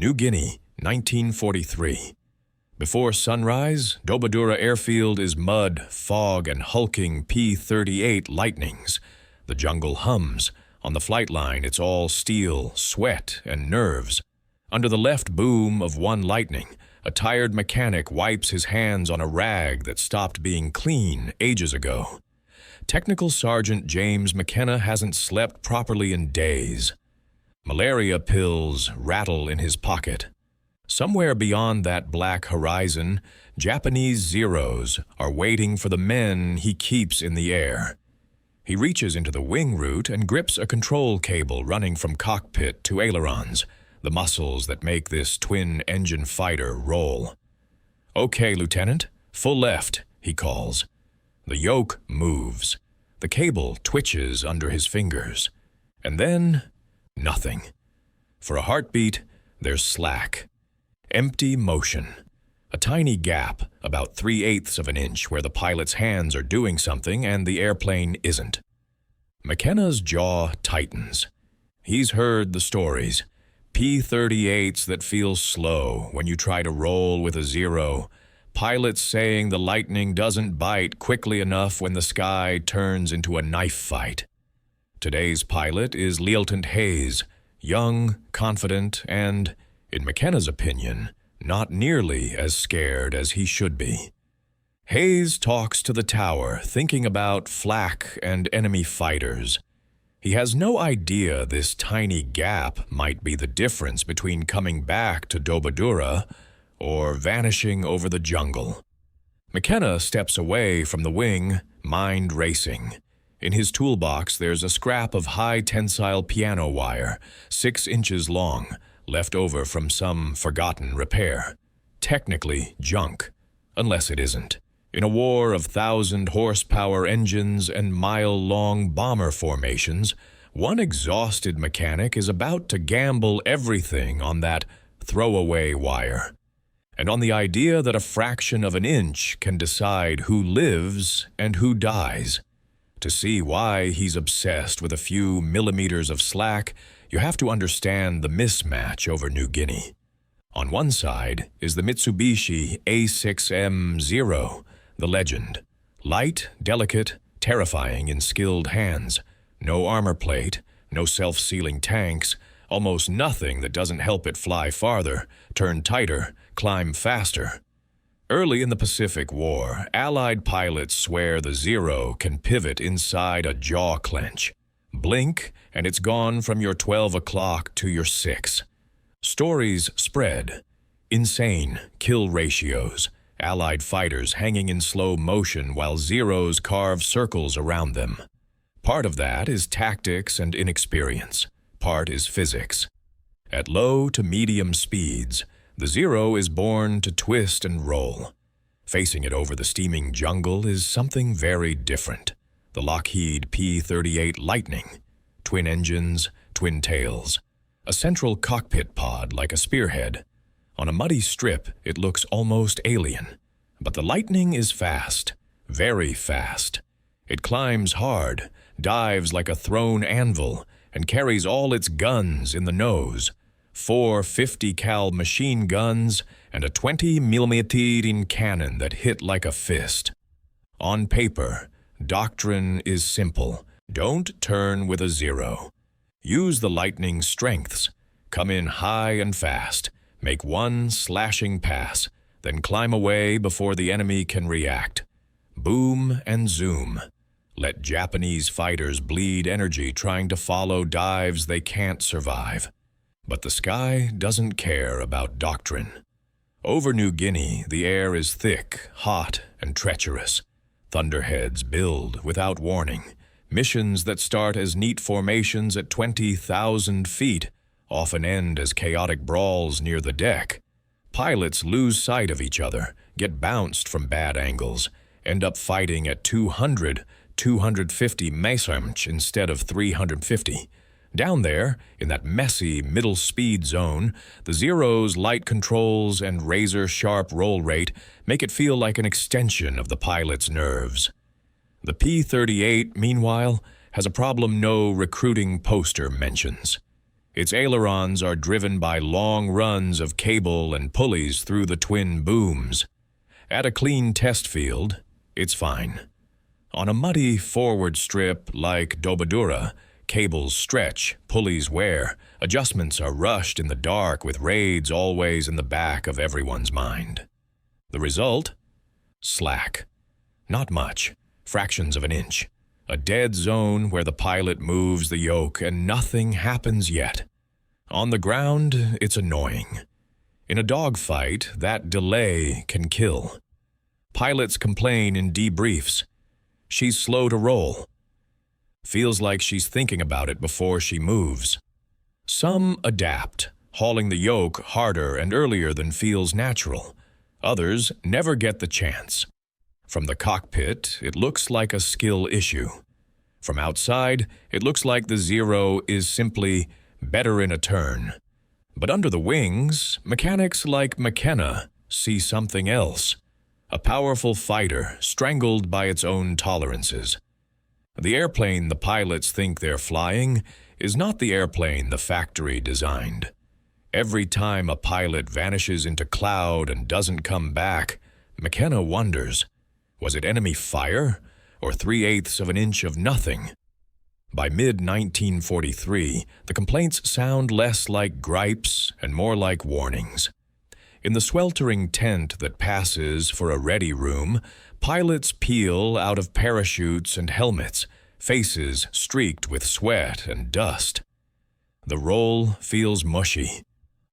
New Guinea, 1943. Before sunrise, Dobodura Airfield is mud, fog, and hulking P-38 lightnings. The jungle hums. On the flight line, it's all steel, sweat, and nerves. Under the left boom of one lightning, a tired mechanic wipes his hands on a rag that stopped being clean ages ago. Technical Sergeant James McKenna hasn't slept properly in days. Malaria pills rattle in his pocket. Somewhere beyond that black horizon, Japanese Zeros are waiting for the men he keeps in the air. He reaches into the wing root and grips a control cable running from cockpit to ailerons, the muscles that make this twin-engine fighter roll. "Okay, Lieutenant, full left," he calls. The yoke moves. The cable twitches under his fingers. And then, nothing. For a heartbeat, there's slack. Empty motion. A tiny gap, about 3/8 of an inch, where the pilot's hands are doing something and the airplane isn't. McKenna's jaw tightens. He's heard the stories. P-38s that feel slow when you try to roll with a Zero. Pilots saying the lightning doesn't bite quickly enough when the sky turns into a knife fight. Today's pilot is Lieutenant Hayes, young, confident, and, in McKenna's opinion, not nearly as scared as he should be. Hayes talks to the tower, thinking about flak and enemy fighters. He has no idea this tiny gap might be the difference between coming back to Dobodura or vanishing over the jungle. McKenna steps away from the wing, mind racing. In his toolbox, there's a scrap of high-tensile piano wire, 6 inches long, left over from some forgotten repair. Technically junk, unless it isn't. In a war of 1,000-horsepower engines and mile-long bomber formations, one exhausted mechanic is about to gamble everything on that throwaway wire, and on the idea that a fraction of an inch can decide who lives and who dies. To see why he's obsessed with a few millimeters of slack, you have to understand the mismatch over New Guinea. On one side is the Mitsubishi A6M0, the legend. Light, delicate, terrifying in skilled hands. No armor plate, no self-sealing tanks, almost nothing that doesn't help it fly farther, turn tighter, climb faster. Early in the Pacific War, Allied pilots swear the Zero can pivot inside a jaw clench. Blink, and it's gone from your 12 o'clock to your 6. Stories spread. Insane kill ratios. Allied fighters hanging in slow motion while Zeros carve circles around them. Part of that is tactics and inexperience. Part is physics. At low to medium speeds, the Zero is born to twist and roll. Facing it over the steaming jungle is something very different. The Lockheed P-38 Lightning. Twin engines, twin tails. A central cockpit pod like a spearhead. On a muddy strip, it looks almost alien. But the Lightning is fast, very fast. It climbs hard, dives like a thrown anvil, and carries all its guns in the nose. 4 50-cal machine guns and a 20mm cannon that hit like a fist. On paper, doctrine is simple. Don't turn with a Zero. Use the Lightning's strengths. Come in high and fast. Make one slashing pass, then climb away before the enemy can react. Boom and zoom. Let Japanese fighters bleed energy trying to follow dives they can't survive. But the sky doesn't care about doctrine. Over New Guinea, the air is thick, hot, and treacherous. Thunderheads build without warning. Missions that start as neat formations at 20,000 feet often end as chaotic brawls near the deck. Pilots lose sight of each other, get bounced from bad angles, end up fighting at 200, 250 mesarmch instead of 350. Down there, in that messy middle speed zone, the Zero's light controls and razor-sharp roll rate make it feel like an extension of the pilot's nerves. The P-38, meanwhile, has a problem no recruiting poster mentions. Its ailerons are driven by long runs of cable and pulleys through the twin booms. At a clean test field, it's fine. On a muddy forward strip like Dobodura, cables stretch, pulleys wear, adjustments are rushed in the dark with raids always in the back of everyone's mind. The result? Slack. Not much, fractions of an inch. A dead zone where the pilot moves the yoke and nothing happens yet. On the ground, it's annoying. In a dogfight, that delay can kill. Pilots complain in debriefs. She's slow to roll. Feels like she's thinking about it before she moves. Some adapt, hauling the yoke harder and earlier than feels natural. Others never get the chance. From the cockpit, it looks like a skill issue. From outside, it looks like the zero is simply better in a turn. But under the wings, mechanics like McKenna see something else. A powerful fighter strangled by its own tolerances. The airplane the pilots think they're flying is not the airplane the factory designed. Every time a pilot vanishes into cloud and doesn't come back, McKenna wonders, was it enemy fire or 3/8 of an inch of nothing? By mid-1943, the complaints sound less like gripes and more like warnings. In the sweltering tent that passes for a ready room, pilots peel out of parachutes and helmets, faces streaked with sweat and dust. The roll feels mushy,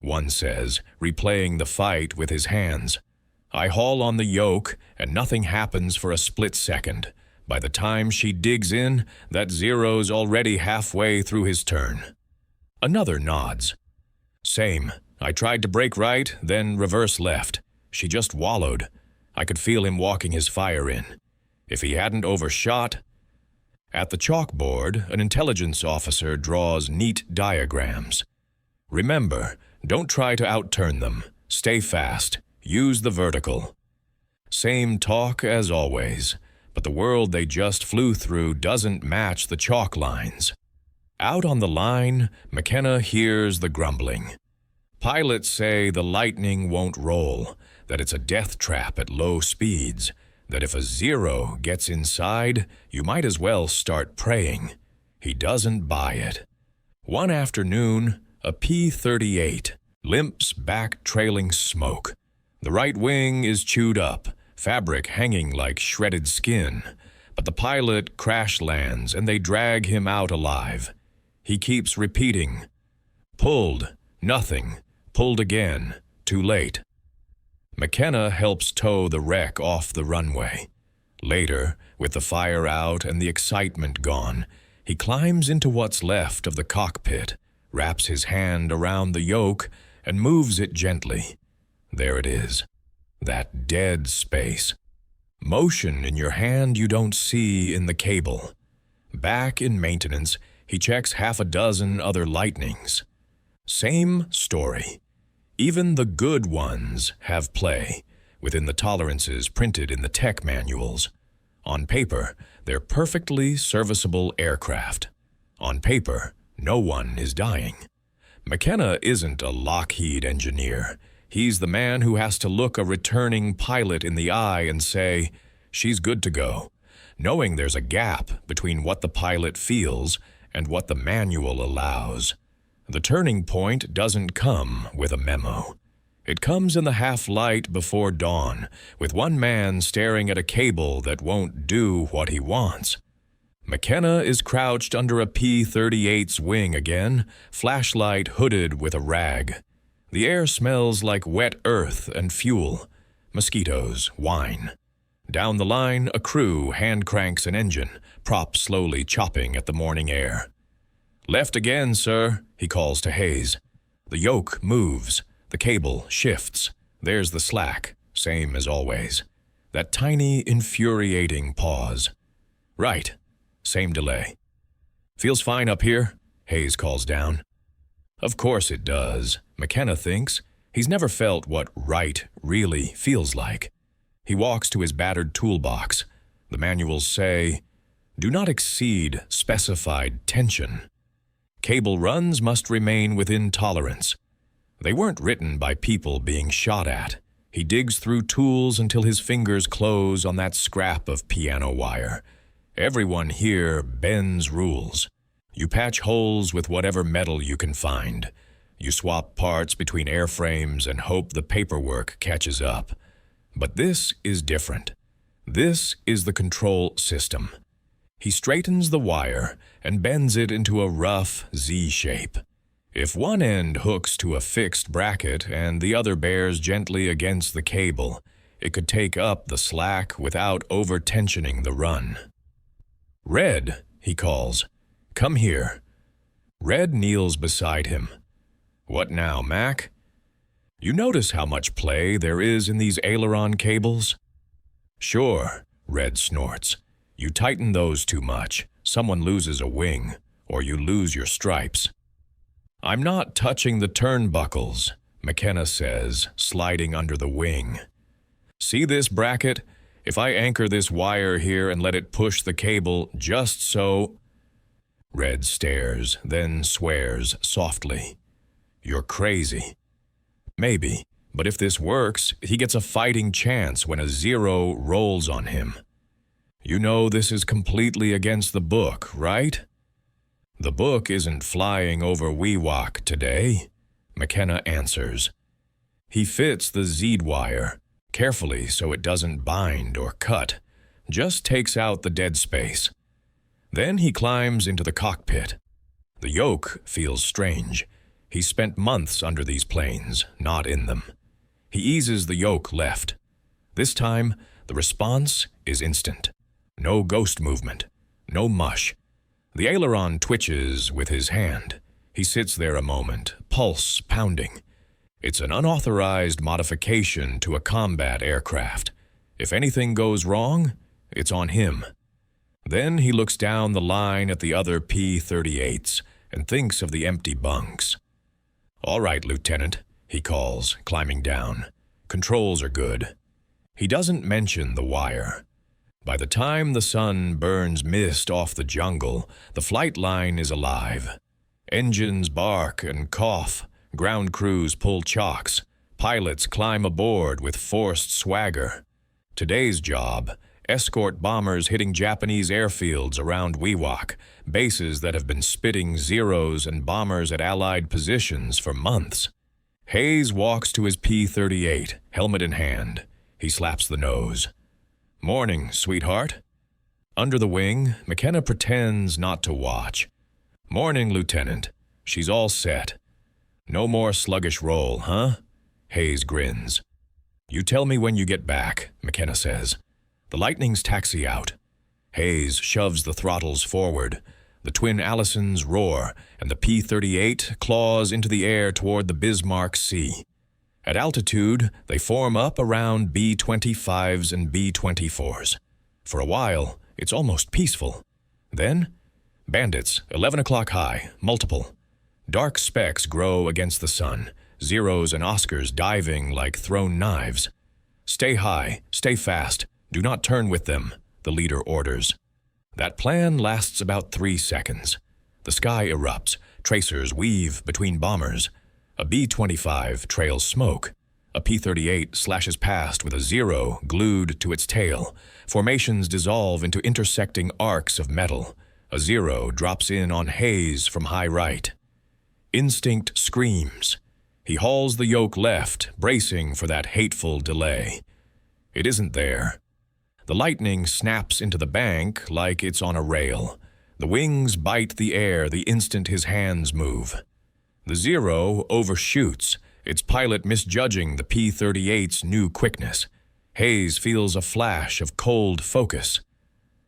one says, replaying the fight with his hands. I haul on the yoke, and nothing happens for a split second. By the time she digs in, that zero's already halfway through his turn. Another nods. Same. I tried to brake right, then reverse left. She just wallowed. I could feel him walking his fire in. If he hadn't overshot... At the chalkboard, an intelligence officer draws neat diagrams. Remember, don't try to outturn them. Stay fast. Use the vertical. Same talk as always, but the world they just flew through doesn't match the chalk lines. Out on the line, McKenna hears the grumbling. Pilots say the lightning won't roll, that it's a death trap at low speeds, that if a zero gets inside, you might as well start praying. He doesn't buy it. One afternoon, a P-38 limps back trailing smoke. The right wing is chewed up, fabric hanging like shredded skin, but the pilot crash lands and they drag him out alive. He keeps repeating, pulled, nothing, pulled again, too late. McKenna helps tow the wreck off the runway. Later, with the fire out and the excitement gone, he climbs into what's left of the cockpit, wraps his hand around the yoke, and moves it gently. There it is, that dead space. Motion in your hand you don't see in the cable. Back in maintenance, he checks half a dozen other lightnings. Same story. Even the good ones have play, within the tolerances printed in the tech manuals. On paper, they're perfectly serviceable aircraft. On paper, no one is dying. McKenna isn't a Lockheed engineer. He's the man who has to look a returning pilot in the eye and say, she's good to go, knowing there's a gap between what the pilot feels and what the manual allows. The turning point doesn't come with a memo. It comes in the half-light before dawn, with one man staring at a cable that won't do what he wants. McKenna is crouched under a P-38's wing again, flashlight hooded with a rag. The air smells like wet earth and fuel, mosquitoes, wine. Down the line, a crew hand cranks an engine, prop slowly chopping at the morning air. Left again, sir, he calls to Hayes. The yoke moves, the cable shifts. There's the slack, same as always. That tiny, infuriating pause. Right, same delay. Feels fine up here, Hayes calls down. Of course it does, McKenna thinks. He's never felt what right really feels like. He walks to his battered toolbox. The manuals say, do not exceed specified tension. Cable runs must remain within tolerance. They weren't written by people being shot at. He digs through tools until his fingers close on that scrap of piano wire. Everyone here bends rules. You patch holes with whatever metal you can find. You swap parts between airframes and hope the paperwork catches up. But this is different. This is the control system. He straightens the wire and bends it into a rough Z shape. If one end hooks to a fixed bracket and the other bears gently against the cable, it could take up the slack without over-tensioning the run. "Red," he calls. "Come here." Red kneels beside him. "What now, Mac?" "You notice how much play there is in these aileron cables?" "Sure," Red snorts. "You tighten those too much, someone loses a wing, or you lose your stripes." "I'm not touching the turnbuckles," McKenna says, sliding under the wing. "See this bracket? If I anchor this wire here and let it push the cable just so—" Red stares, then swears softly. "You're crazy." "Maybe, but if this works, he gets a fighting chance when a zero rolls on him. You know this is completely against the book, right?" "The book isn't flying over Wewak today," McKenna answers. He fits the Z wire, carefully so it doesn't bind or cut, just takes out the dead space. Then he climbs into the cockpit. The yoke feels strange. He's spent months under these planes, not in them. He eases the yoke left. This time, the response is instant. No ghost movement, no mush. The aileron twitches with his hand. He sits there a moment, pulse pounding. It's an unauthorized modification to a combat aircraft. If anything goes wrong, it's on him. Then he looks down the line at the other P-38s and thinks of the empty bunks. "All right, Lieutenant," he calls, climbing down. "Controls are good." He doesn't mention the wire. By the time the sun burns mist off the jungle, the flight line is alive. Engines bark and cough, ground crews pull chocks, pilots climb aboard with forced swagger. Today's job, escort bombers hitting Japanese airfields around Wewak, bases that have been spitting zeros and bombers at Allied positions for months. Hayes walks to his P-38, helmet in hand. He slaps the nose. "Morning, sweetheart." Under the wing, McKenna pretends not to watch. "Morning, Lieutenant." She's all set. "No more sluggish roll, huh?" Hayes grins. "You tell me when you get back," McKenna says. The Lightnings taxi out. Hayes shoves the throttles forward. The twin Allisons roar, and the P-38 claws into the air toward the Bismarck Sea. At altitude, they form up around B-25s and B-24s. For a while, it's almost peaceful. Then, bandits, 11 o'clock high, multiple. Dark specks grow against the sun, zeros and Oscars diving like thrown knives. "Stay high, stay fast, do not turn with them," the leader orders. That plan lasts about 3 seconds. The sky erupts, tracers weave between bombers. A B-25 trails smoke. A P-38 slashes past with a zero glued to its tail. Formations dissolve into intersecting arcs of metal. A zero drops in on Hayes from high right. Instinct screams. He hauls the yoke left, bracing for that hateful delay. It isn't there. The Lightning snaps into the bank like it's on a rail. The wings bite the air the instant his hands move. The zero overshoots, its pilot misjudging the P-38's new quickness. Hayes feels a flash of cold focus.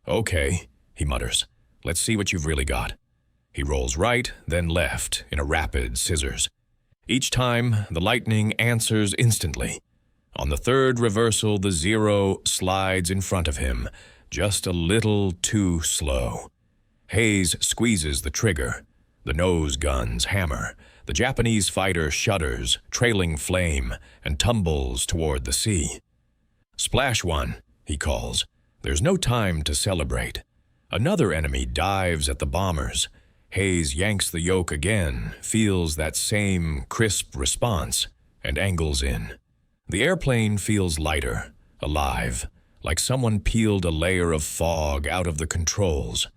"Okay," he mutters. "Let's see what you've really got." He rolls right, then left, in a rapid scissors. Each time, the Lightning answers instantly. On the third reversal, the zero slides in front of him, just a little too slow. Hayes squeezes the trigger. The nose guns hammer. The Japanese fighter shudders, trailing flame, and tumbles toward the sea. "Splash one," he calls. There's no time to celebrate. Another enemy dives at the bombers. Hayes yanks the yoke again, feels that same crisp response, and angles in. The airplane feels lighter, alive, like someone peeled a layer of fog out of the controls.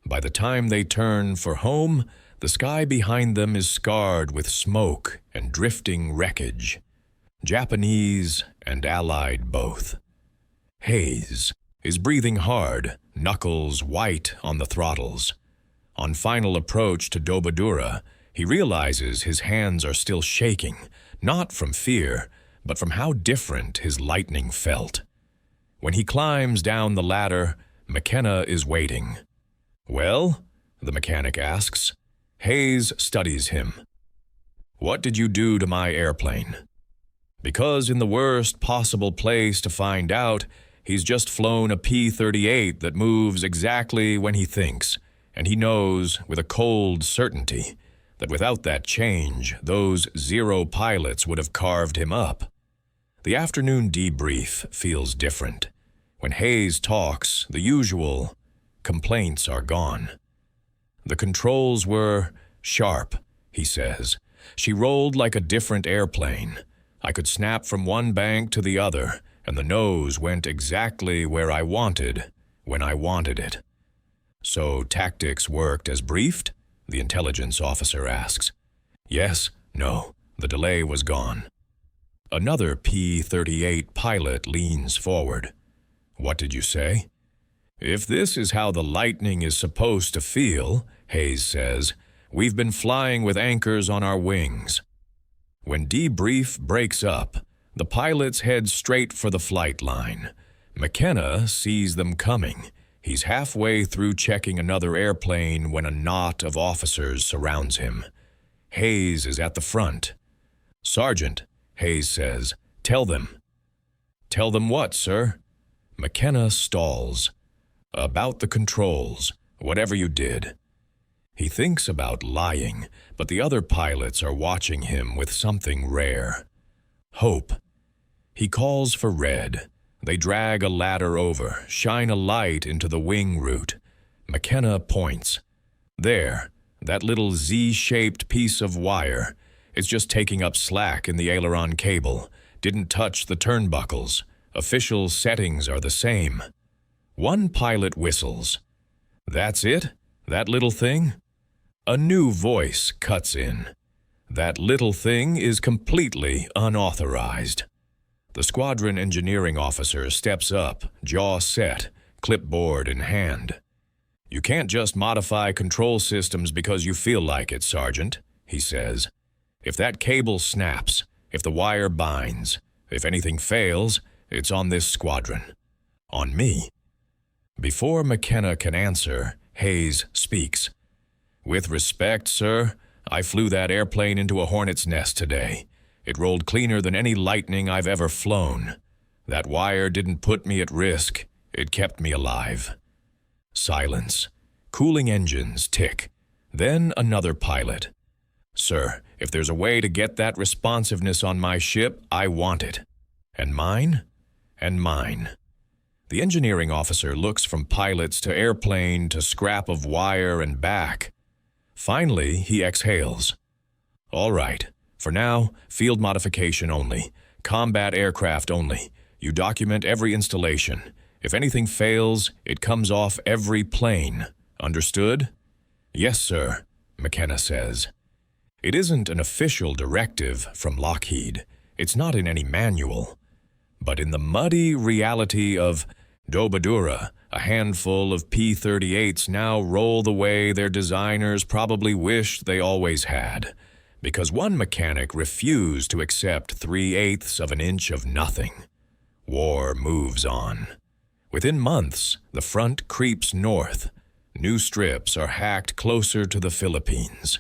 By the time they turn for home, the sky behind them is scarred with smoke and drifting wreckage. Japanese and Allied both. Hayes is breathing hard, knuckles white on the throttles. On final approach to Dobodura, he realizes his hands are still shaking, not from fear, but from how different his lightning felt. When he climbs down the ladder, McKenna is waiting. "Well?" the mechanic asks. Hayes studies him. "What did you do to my airplane?" Because in the worst possible place to find out, he's just flown a P-38 that moves exactly when he thinks, and he knows with a cold certainty that without that change, those 0 pilots would have carved him up. The afternoon debrief feels different. When Hayes talks, the usual complaints are gone. "The controls were sharp," he says. "She rolled like a different airplane. I could snap from one bank to the other, and the nose went exactly where I wanted, when I wanted it." "So tactics worked as briefed?" the intelligence officer asks. "Yes, no, the delay was gone." Another P-38 pilot leans forward. "What did you say?" "If this is how the lightning is supposed to feel," Hayes says, "we've been flying with anchors on our wings." When debrief breaks up, the pilots head straight for the flight line. McKenna sees them coming. He's halfway through checking another airplane when a knot of officers surrounds him. Hayes is at the front. "Sergeant," Hayes says, "tell them." "Tell them what, sir?" McKenna stalls. "About the controls, whatever you did." He thinks about lying, but the other pilots are watching him with something rare. Hope. He calls for Red. They drag a ladder over, shine a light into the wing root. McKenna points. "There, that little Z-shaped piece of wire. It's just taking up slack in the aileron cable. Didn't touch the turnbuckles. Official settings are the same." One pilot whistles. "That's it? That little thing?" A new voice cuts in. "That little thing is completely unauthorized." The squadron engineering officer steps up, jaw set, clipboard in hand. "You can't just modify control systems because you feel like it, Sergeant," he says. "If that cable snaps, if the wire binds, if anything fails, it's on this squadron. On me." Before McKenna can answer, Hayes speaks. "With respect, sir, I flew that airplane into a hornet's nest today. It rolled cleaner than any lightning I've ever flown. That wire didn't put me at risk. It kept me alive." Silence. Cooling engines tick. Then another pilot. "Sir, if there's a way to get that responsiveness on my ship, I want it. And mine? And mine." The engineering officer looks from pilots to airplane to scrap of wire and back. Finally, he exhales. "All right. For now, field modification only. Combat aircraft only. You document every installation. If anything fails, it comes off every plane. Understood?" "Yes, sir," McKenna says. It isn't an official directive from Lockheed. It's not in any manual. But in the muddy reality of Dobodura, a handful of P-38s now roll the way their designers probably wished they always had, because one mechanic refused to accept 3/8 of an inch of nothing. War moves on. Within months, the front creeps north. New strips are hacked closer to the Philippines.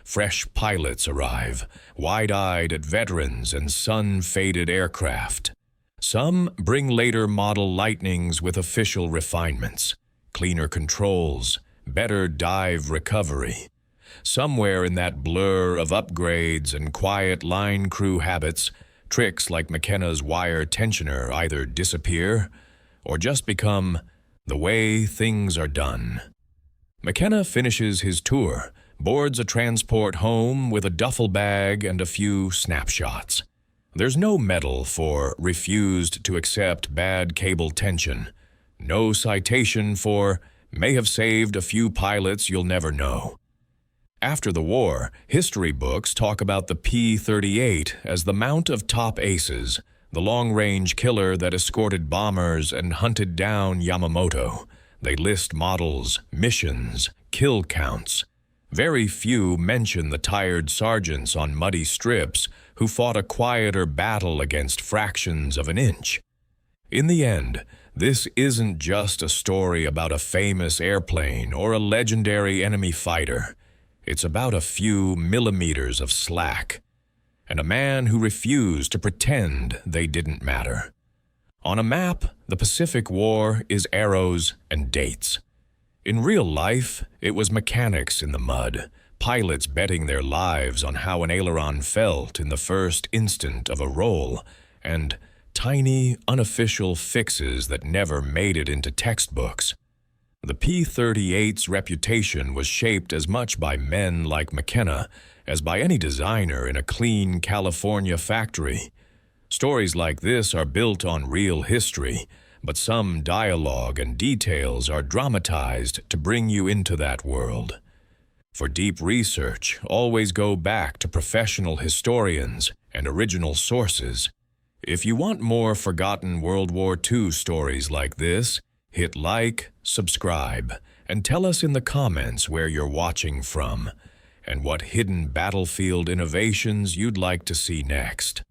Fresh pilots arrive, wide-eyed at veterans and sun-faded aircraft. Some bring later model Lightnings with official refinements, cleaner controls, better dive recovery. Somewhere in that blur of upgrades and quiet line crew habits, tricks like McKenna's wire tensioner either disappear or just become the way things are done. McKenna finishes his tour, boards a transport home with a duffel bag and a few snapshots. There's no medal for refused to accept bad cable tension. No citation for may have saved a few pilots you'll never know. After the war, history books talk about the P-38 as the mount of top aces, the long-range killer that escorted bombers and hunted down Yamamoto. They list models, missions, kill counts. Very few mention the tired sergeants on muddy strips who fought a quieter battle against fractions of an inch. In the end, this isn't just a story about a famous airplane or a legendary enemy fighter. It's about a few millimeters of slack, and a man who refused to pretend they didn't matter. On a map, the Pacific War is arrows and dates. In real life, it was mechanics in the mud, pilots betting their lives on how an aileron felt in the first instant of a roll, and tiny, unofficial fixes that never made it into textbooks. The P-38's reputation was shaped as much by men like McKenna as by any designer in a clean California factory. Stories like this are built on real history, but some dialogue and details are dramatized to bring you into that world. For deep research, always go back to professional historians and original sources. If you want more forgotten World War II stories like this, hit like, subscribe, and tell us in the comments where you're watching from and what hidden battlefield innovations you'd like to see next.